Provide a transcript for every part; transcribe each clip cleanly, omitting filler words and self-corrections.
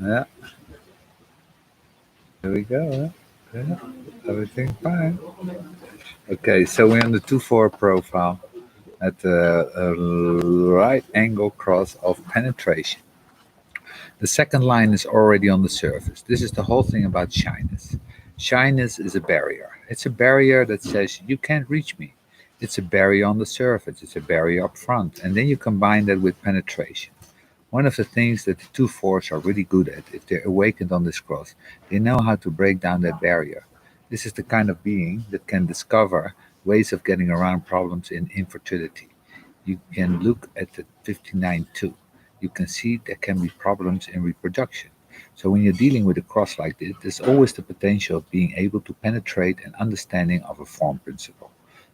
Yeah, here we go. Yeah, everything fine. Okay, so we're on the 2-4 profile at the right angle cross of penetration. The second line is already on the surface. This is the whole thing about shyness. Shyness is a barrier. It's a barrier that says you can't reach me. It's a barrier on the surface. It's a barrier up front. And then you combine that with penetration. One of the things that the 2-4s are really good at, if they're awakened on this cross, they know how to break down that barrier. This is the kind of being that can discover ways of getting around problems in infertility. You can look at the 59-2. You can see there can be problems in reproduction. So when you're dealing with a cross like this, there's always the potential of being able to penetrate an understanding of a form principle.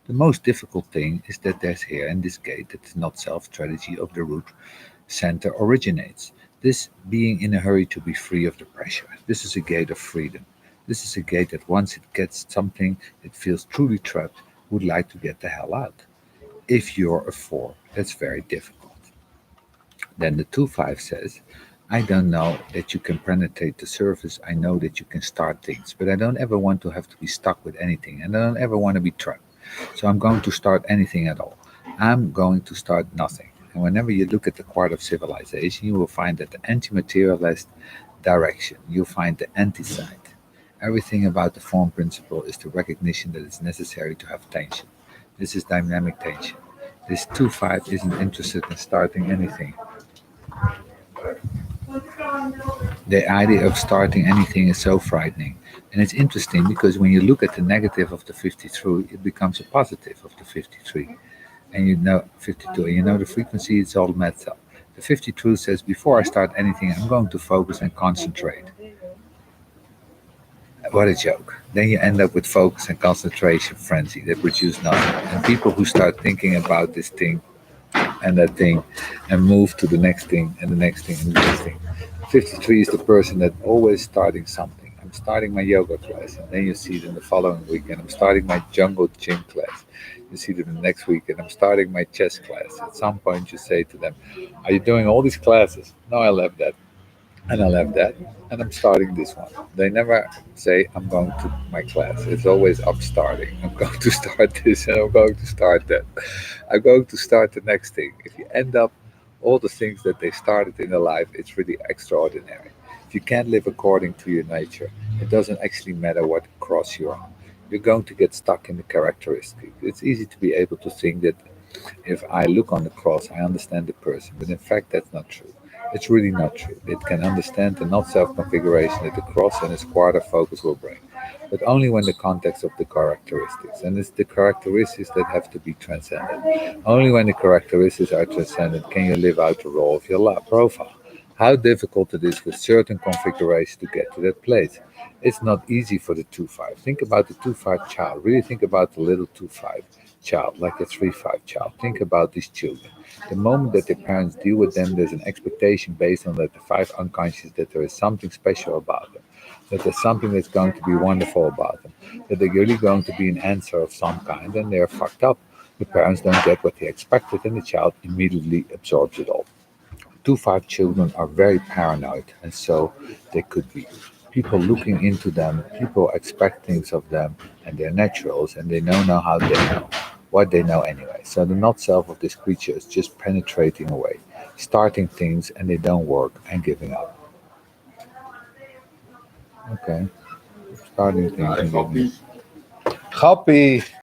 The most difficult thing is that there's here in this gate that the not self strategy of the root center originates. This being in a hurry to be free of the pressure. This is a gate of freedom. This is a gate that once it gets something it feels truly trapped, would like to get the hell out. If you're a 4, that's very difficult. Then the 2-5 says, I don't know that you can penetrate the surface. I know that you can start things, but I don't ever want to have to be stuck with anything, and I don't ever want to be trapped. So I'm going to start anything at all. I'm going to start nothing. And whenever you look at the Quart of Civilization, you will find that the anti materialist direction, you'll find the anti side. Everything about the form principle is the recognition that it's necessary to have tension. This is dynamic tension. This 2-5 isn't interested in starting anything. The idea of starting anything is so frightening. And it's interesting because when you look at the negative of the 53, it becomes a positive of the 53. And you know 52, and you know the frequency is all met up. The 52 says, before I start anything, I'm going to focus and concentrate. What a joke. Then you end up with focus and concentration frenzy that produce nothing. And people who start thinking about this thing and that thing and move to the next thing and the next thing and the next thing. 53 is the person that always starting something. I'm starting my yoga class, and then you see it in the following weekend. I'm starting my jungle gym class. You see them the next week, and I'm starting my chess class. At some point, you say to them, are you doing all these classes? No, I left that. And I left that, and I'm starting this one. They never say, I'm going to my class. It's always I'm starting. I'm going to start this, and I'm going to start that. I'm going to start the next thing. If you end up all the things that they started in their life, it's really extraordinary. If you can't live according to your nature, it doesn't actually matter what cross you're on. You're going to get stuck in the characteristic. It's easy to be able to think that if I look on the cross, I understand the person, but in fact, that's not true. It's really not true. It can understand the not self configuration that the cross and its quarter focus will bring, but only when the context of the characteristics. And it's the characteristics that have to be transcended. Only when the characteristics are transcended can you live out the role of your profile. How difficult it is with certain configurations to get to that place. It's not easy for the 2-5. Think about the 2-5 child. Really think about the little 2-5 child, like a 3-5 child. Think about these children. The moment that their parents deal with them, there's an expectation based on that the 5 unconscious that there is something special about them, that there's something that's going to be wonderful about them, that they're really going to be an answer of some kind, and they're fucked up. The parents don't get what they expected, and the child immediately absorbs it all. 2-5 children are very paranoid, and so they could be. People looking into them, people expect things of them, and they're naturals, and they know how they know, what they know anyway. So the not self of this creature is just penetrating away, starting things, and they don't work, and giving up. Okay, starting things and giving up. Happy.